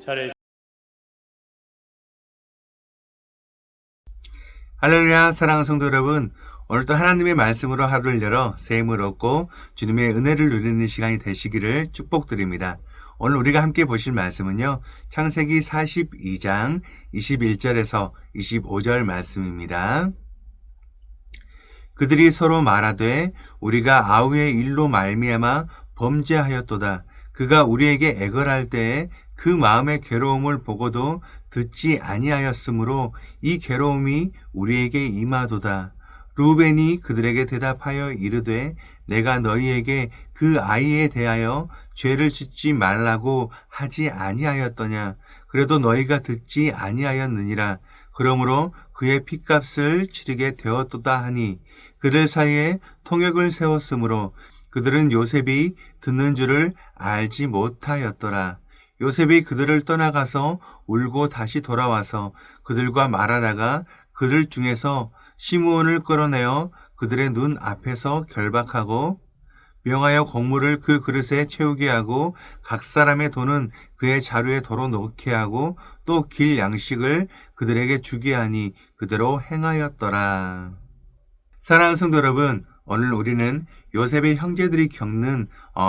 잘해. 할렐루야, 사랑하는 성도 여러분. 오늘도 하나님의 말씀으로 하루를 열어 새 힘을 얻고 주님의 은혜를 누리는 시간이 되시기를 축복드립니다. 오늘 우리가 함께 보실 말씀은요, 창세기 42장 21절에서 25절 말씀입니다. 그들이 서로 말하되 우리가 아우의 일로 말미암아 범죄하였도다. 그가 우리에게 애걸할 때에 그 마음의 괴로움을 보고도 듣지 아니하였으므로 이 괴로움이 우리에게 임하도다. 루벤이 그들에게 대답하여 이르되 내가 너희에게 그 아이에 대하여 죄를 짓지 말라고 하지 아니하였더냐. 그래도 너희가 듣지 아니하였느니라. 그러므로 그의 핏값을 치르게 되었도다 하니 그들 사이에 통역을 세웠으므로 그들은 요셉이 듣는 줄을 알지 못하였더라. 요셉이 그들을 떠나가서 울고 다시 돌아와서 그들과 말하다가 그들 중에서 시므온을 끌어내어 그들의 눈 앞에서 결박하고 명하여 곡물을 그 그릇에 채우게 하고 각 사람의 돈은 그의 자루에 덜어 놓게 하고 또 길 양식을 그들에게 주게 하니 그대로 행하였더라. 사랑하는 성도 여러분, 오늘 우리는 요셉의 형제들이 겪는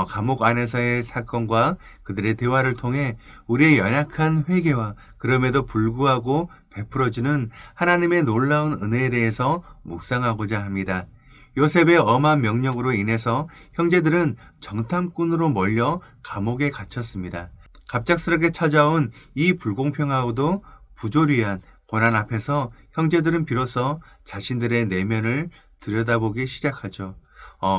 감옥 안에서의 사건과 그들의 대화를 통해 우리의 연약한 회개와 그럼에도 불구하고 베풀어주는 하나님의 놀라운 은혜에 대해서 묵상하고자 합니다. 요셉의 엄한 명령으로 인해서 형제들은 정탐꾼으로 몰려 감옥에 갇혔습니다. 갑작스럽게 찾아온 이 불공평하고도 부조리한 고난 앞에서 형제들은 비로소 자신들의 내면을 들여다보기 시작하죠.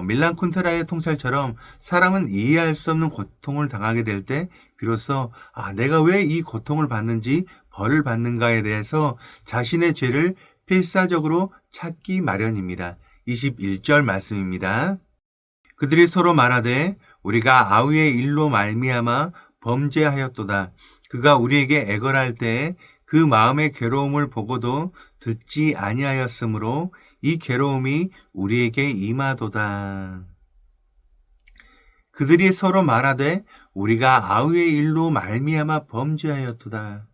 밀란 쿤테라의 통찰처럼 사람은 이해할 수 없는 고통을 당하게 될 때 비로소 내가 왜 이 고통을 받는지 벌을 받는가에 대해서 자신의 죄를 필사적으로 찾기 마련입니다. 21절 말씀입니다. 그들이 서로 말하되 우리가 아우의 일로 말미암아 범죄하였도다. 그가 우리에게 애걸할 때에 그 마음의 괴로움을 보고도 듣지 아니하였으므로 이 괴로움이 우리에게 임하도다. 그들이 서로 말하되 우리가 아우의 일로 말미암아 범죄하였도다.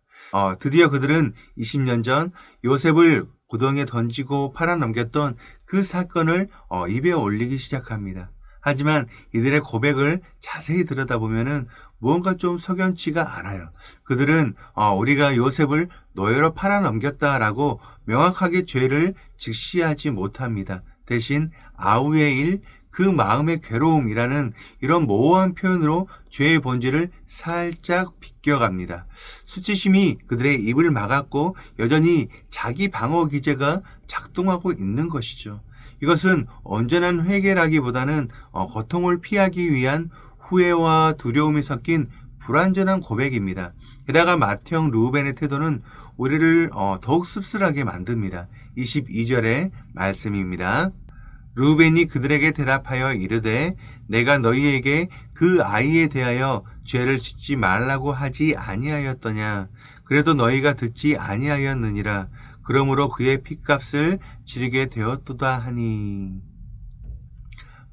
드디어 그들은 20년 전 요셉을 고동에 던지고 팔아넘겼던 그 사건을 입에 올리기 시작합니다. 하지만 이들의 고백을 자세히 들여다보면은 무언가 좀 석연치가 않아요. 그들은 우리가 요셉을 노예로 팔아넘겼다라고 명확하게 죄를 직시하지 못합니다. 대신 아우의 일, 그 마음의 괴로움이라는 이런 모호한 표현으로 죄의 본질을 살짝 비껴갑니다. 수치심이 그들의 입을 막았고 여전히 자기 방어 기제가 작동하고 있는 것이죠. 이것은 온전한 회개라기보다는 고통을 피하기 위한 후회와 두려움이 섞인 불완전한 고백입니다. 게다가 맏형 루벤의 태도는 우리를 더욱 씁쓸하게 만듭니다. 22절의 말씀입니다. 루벤이 그들에게 대답하여 이르되 내가 너희에게 그 아이에 대하여 죄를 짓지 말라고 하지 아니하였더냐. 그래도 너희가 듣지 아니하였느니라. 그러므로 그의 핏값을 치르게 되었도다 하니.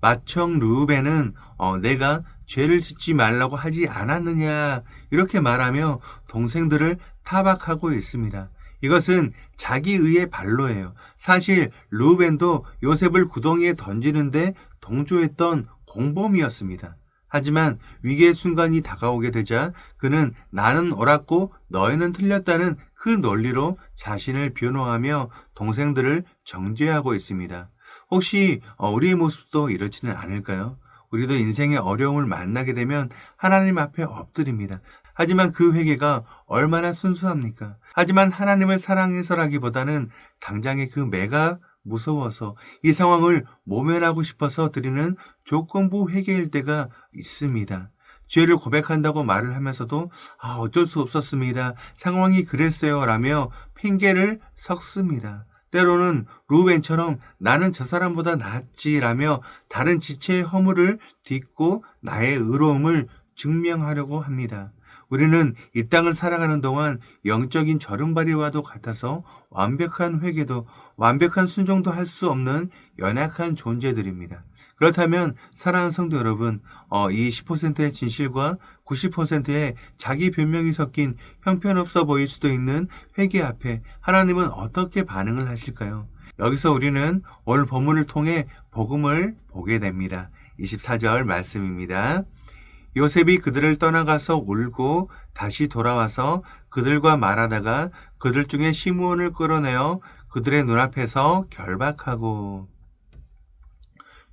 맏형 루벤은 내가 죄를 짓지 말라고 하지 않았느냐 이렇게 말하며 동생들을 타박하고 있습니다. 이것은 자기의의 발로예요. 사실 루벤도 요셉을 구덩이에 던지는데 동조했던 공범이었습니다. 하지만 위기의 순간이 다가오게 되자 그는 나는 옳았고 너희는 틀렸다는 그 논리로 자신을 변호하며 동생들을 정죄하고 있습니다. 혹시 우리의 모습도 이렇지는 않을까요? 우리도 인생의 어려움을 만나게 되면 하나님 앞에 엎드립니다. 하지만 그 회개가 얼마나 순수합니까? 하지만 하나님을 사랑해서라기보다는 당장의 그 매가 무서워서 이 상황을 모면하고 싶어서 드리는 조건부 회개일 때가 있습니다. 죄를 고백한다고 말을 하면서도 어쩔 수 없었습니다. 상황이 그랬어요 라며 핑계를 섞습니다. 때로는 루벤처럼 나는 저 사람보다 낫지라며 다른 지체의 허물을 딛고 나의 의로움을 증명하려고 합니다. 우리는 이 땅을 살아가는 동안 영적인 절름발이와도 같아서 완벽한 회개도 완벽한 순종도 할 수 없는 연약한 존재들입니다. 그렇다면 사랑하는 성도 여러분, 이 10%의 진실과 90%의 자기 변명이 섞인 형편없어 보일 수도 있는 회개 앞에 하나님은 어떻게 반응을 하실까요? 여기서 우리는 오늘 본문을 통해 복음을 보게 됩니다. 24절 말씀입니다. 요셉이 그들을 떠나가서 울고 다시 돌아와서 그들과 말하다가 그들 중에 시므온을 끌어내어 그들의 눈앞에서 결박하고.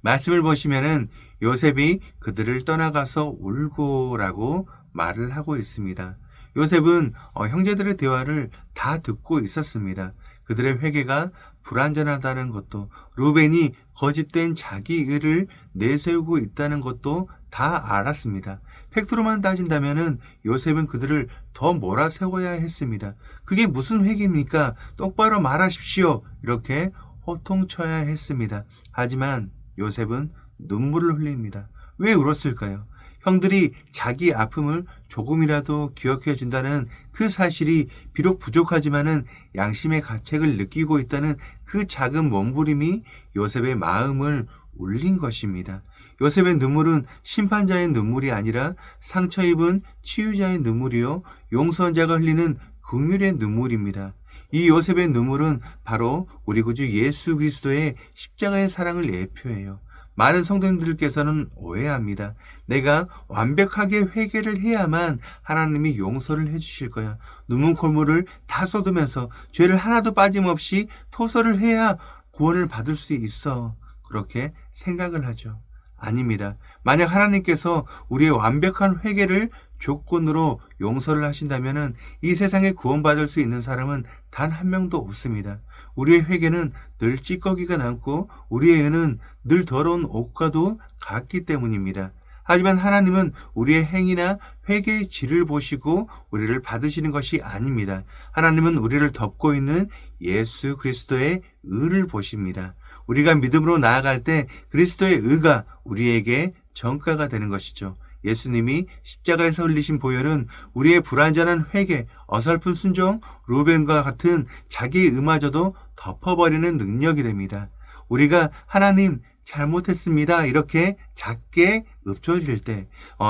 말씀을 보시면은 요셉이 그들을 떠나가서 울고라고 말을 하고 있습니다. 요셉은 형제들의 대화를 다 듣고 있었습니다. 그들의 회개가 불완전하다는 것도, 루벤이 거짓된 자기 의를 내세우고 있다는 것도 다 알았습니다. 팩트로만 따진다면은 요셉은 그들을 더 몰아세워야 했습니다. 그게 무슨 회개입니까? 똑바로 말하십시오. 이렇게 호통쳐야 했습니다. 하지만 요셉은 눈물을 흘립니다. 왜 울었을까요? 형들이 자기 아픔을 조금이라도 기억해 준다는 그 사실이 비록 부족하지만은 양심의 가책을 느끼고 있다는 그 작은 몸부림이 요셉의 마음을 울린 것입니다. 요셉의 눈물은 심판자의 눈물이 아니라 상처 입은 치유자의 눈물이요, 용서자가 흘리는 긍휼의 눈물입니다. 이 요셉의 눈물은 바로 우리 구주 예수 그리스도의 십자가의 사랑을 예표해요. 많은 성도님들께서는 오해합니다. 내가 완벽하게 회개를 해야만 하나님이 용서를 해주실 거야. 눈물 콧물을 다 쏟으면서 죄를 하나도 빠짐없이 토설을 해야 구원을 받을 수 있어. 그렇게 생각을 하죠. 아닙니다. 만약 하나님께서 우리의 완벽한 회개를 조건으로 용서를 하신다면 이 세상에 구원받을 수 있는 사람은 단 한 명도 없습니다. 우리의 회개는 늘 찌꺼기가 남고 우리의 은은 늘 더러운 옷과도 같기 때문입니다. 하지만 하나님은 우리의 행위나 회개의 질을 보시고 우리를 받으시는 것이 아닙니다. 하나님은 우리를 덮고 있는 예수 그리스도의 의를 보십니다. 우리가 믿음으로 나아갈 때 그리스도의 의가 우리에게 전가가 되는 것이죠. 예수님이 십자가에서 흘리신 보혈은 우리의 불완전한 회개, 어설픈 순종, 루벤과 같은 자기의 의마저도 덮어버리는 능력이 됩니다. 우리가 하나님 잘못했습니다 이렇게 작게 읊조릴 때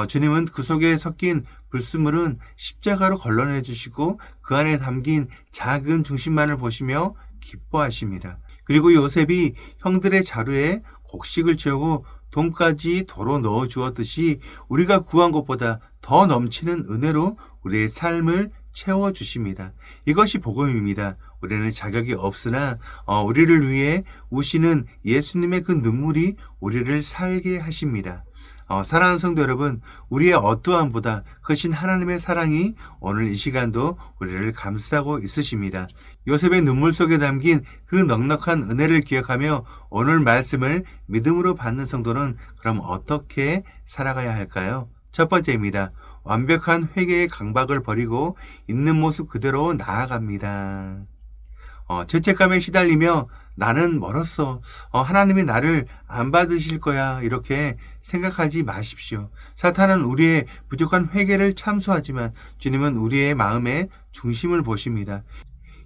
주님은 그 속에 섞인 불순물은 십자가로 걸러내 주시고 그 안에 담긴 작은 중심만을 보시며 기뻐하십니다. 그리고 요셉이 형들의 자루에 곡식을 채우고 돈까지 도로 넣어 주었듯이 우리가 구한 것보다 더 넘치는 은혜로 우리의 삶을 채워주십니다. 이것이 복음입니다. 우리는 자격이 없으나 우리를 위해 우시는 예수님의 그 눈물이 우리를 살게 하십니다. 사랑하는 성도 여러분, 우리의 어떠함보다 크신 하나님의 사랑이 오늘 이 시간도 우리를 감싸고 있으십니다. 요셉의 눈물 속에 담긴 그 넉넉한 은혜를 기억하며 오늘 말씀을 믿음으로 받는 성도는 그럼 어떻게 살아가야 할까요? 첫 번째입니다. 완벽한 회개의 강박을 버리고 있는 모습 그대로 나아갑니다. 죄책감에 시달리며 나는 멀었어. 하나님이 나를 안 받으실 거야. 이렇게 생각하지 마십시오. 사탄은 우리의 부족한 회개를 참수하지만 주님은 우리의 마음의 중심을 보십니다.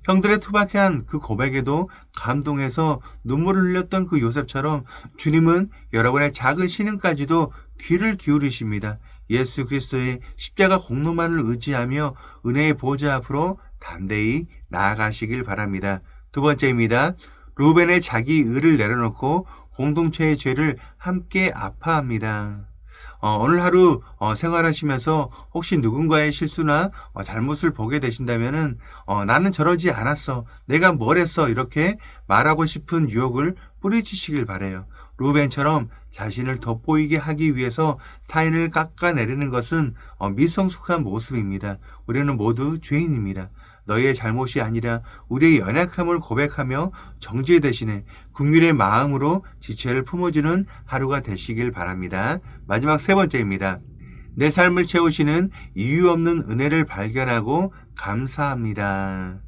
형들의 투박한 그 고백에도 감동해서 눈물을 흘렸던 그 요셉처럼 주님은 여러분의 작은 신음까지도 귀를 기울이십니다. 예수 그리스도의 십자가 공로만을 의지하며 은혜의 보좌 앞으로 담대히 나아가시길 바랍니다. 두 번째입니다. 루벤의 자기 의를 내려놓고 공동체의 죄를 함께 아파합니다. 오늘 하루 생활하시면서 혹시 누군가의 실수나 잘못을 보게 되신다면은 나는 저러지 않았어. 내가 뭘 했어. 이렇게 말하고 싶은 유혹을 뿌리치시길 바라요. 루벤처럼 자신을 돋보이게 하기 위해서 타인을 깎아내리는 것은 미성숙한 모습입니다. 우리는 모두 죄인입니다. 너희의 잘못이 아니라 우리의 연약함을 고백하며 정죄 대신에 긍휼의 마음으로 지체를 품어주는 하루가 되시길 바랍니다. 마지막 세 번째입니다. 내 삶을 채우시는 이유 없는 은혜를 발견하고 감사합니다.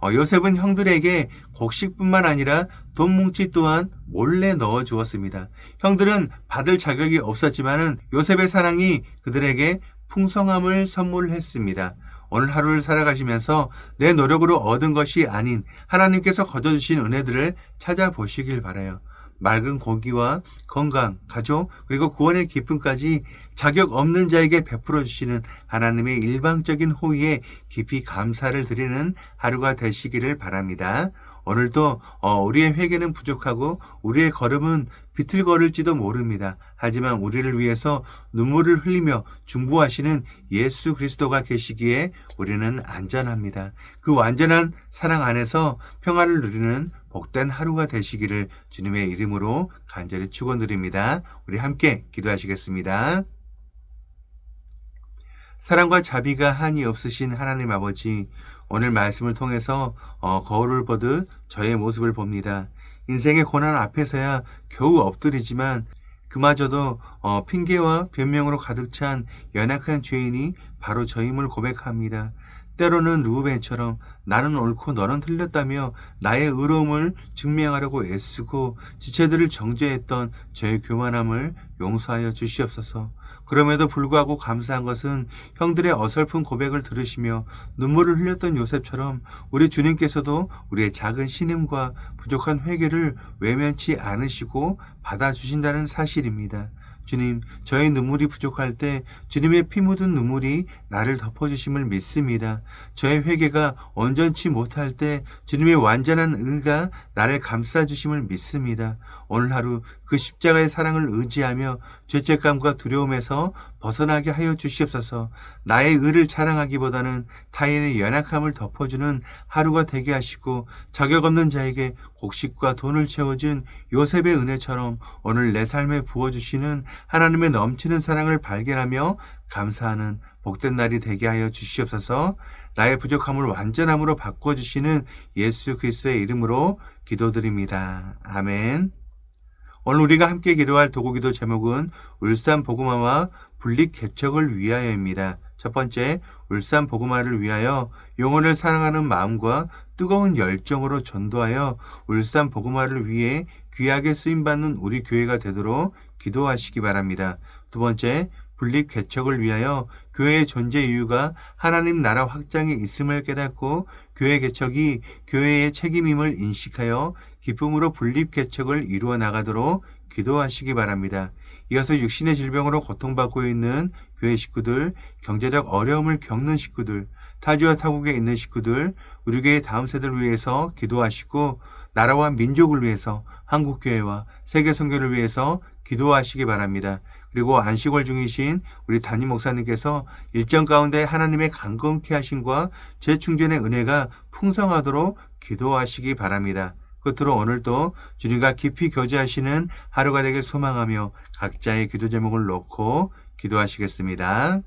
요셉은 형들에게 곡식뿐만 아니라 돈 뭉치 또한 몰래 넣어 주었습니다. 형들은 받을 자격이 없었지만은 요셉의 사랑이 그들에게 풍성함을 선물했습니다. 오늘 하루를 살아가시면서 내 노력으로 얻은 것이 아닌 하나님께서 거저주신 은혜들을 찾아보시길 바라요. 맑은 고기와 건강, 가족, 그리고 구원의 기쁨까지 자격 없는 자에게 베풀어 주시는 하나님의 일방적인 호의에 깊이 감사를 드리는 하루가 되시기를 바랍니다. 오늘도 우리의 회개는 부족하고 우리의 걸음은 비틀거릴지도 모릅니다. 하지만 우리를 위해서 눈물을 흘리며 중보하시는 예수 그리스도가 계시기에 우리는 안전합니다. 그 완전한 사랑 안에서 평화를 누리는 복된 하루가 되시기를 주님의 이름으로 간절히 축원드립니다. 우리 함께 기도하시겠습니다. 사랑과 자비가 한이 없으신 하나님 아버지, 오늘 말씀을 통해서 거울을 보듯 저의 모습을 봅니다. 인생의 고난 앞에서야 겨우 엎드리지만 그마저도 핑계와 변명으로 가득 찬 연약한 죄인이 바로 저임을 고백합니다. 때로는 루벤처럼 나는 옳고 너는 틀렸다며 나의 의로움을 증명하려고 애쓰고 지체들을 정죄했던 저의 교만함을 용서하여 주시옵소서. 그럼에도 불구하고 감사한 것은 형들의 어설픈 고백을 들으시며 눈물을 흘렸던 요셉처럼 우리 주님께서도 우리의 작은 신음과 부족한 회개를 외면치 않으시고 받아주신다는 사실입니다. 주님, 저의 눈물이 부족할 때 주님의 피 묻은 눈물이 나를 덮어주심을 믿습니다. 저의 회개가 온전치 못할 때 주님의 완전한 의가 나를 감싸주심을 믿습니다. 오늘 하루 그 십자가의 사랑을 의지하며 죄책감과 두려움에서 벗어나게 하여 주시옵소서. 나의 의를 자랑하기보다는 타인의 연약함을 덮어주는 하루가 되게 하시고 자격 없는 자에게 곡식과 돈을 채워준 요셉의 은혜처럼 오늘 내 삶에 부어주시는 하나님의 넘치는 사랑을 발견하며 감사하는 복된 날이 되게 하여 주시옵소서. 나의 부족함을 완전함으로 바꿔주시는 예수 그리스도의 이름으로 기도드립니다. 아멘. 오늘 우리가 함께 기도할 도구기도 제목은 울산 복음화와 분립 개척을 위하여입니다. 첫 번째, 울산 복음화를 위하여 영혼을 사랑하는 마음과 뜨거운 열정으로 전도하여 울산 복음화를 위해 귀하게 쓰임받는 우리 교회가 되도록 기도하시기 바랍니다. 두 번째, 분립 개척을 위하여 교회의 존재 이유가 하나님 나라 확장에 있음을 깨닫고 교회 개척이 교회의 책임임을 인식하여 기쁨으로 분립 개척을 이루어 나가도록 기도하시기 바랍니다. 이어서 육신의 질병으로 고통받고 있는 교회 식구들, 경제적 어려움을 겪는 식구들, 타지와 타국에 있는 식구들, 우리 교회 다음 세대를 위해서 기도하시고 나라와 민족을 위해서 한국교회와 세계선교를 위해서 기도하시기 바랍니다. 그리고 안식월 중이신 우리 담임 목사님께서 일정 가운데 하나님의 강건케 하심과 재충전의 은혜가 풍성하도록 기도하시기 바랍니다. 끝으로 오늘도 주님과 깊이 교제하시는 하루가 되길 소망하며 각자의 기도 제목을 놓고 기도하시겠습니다.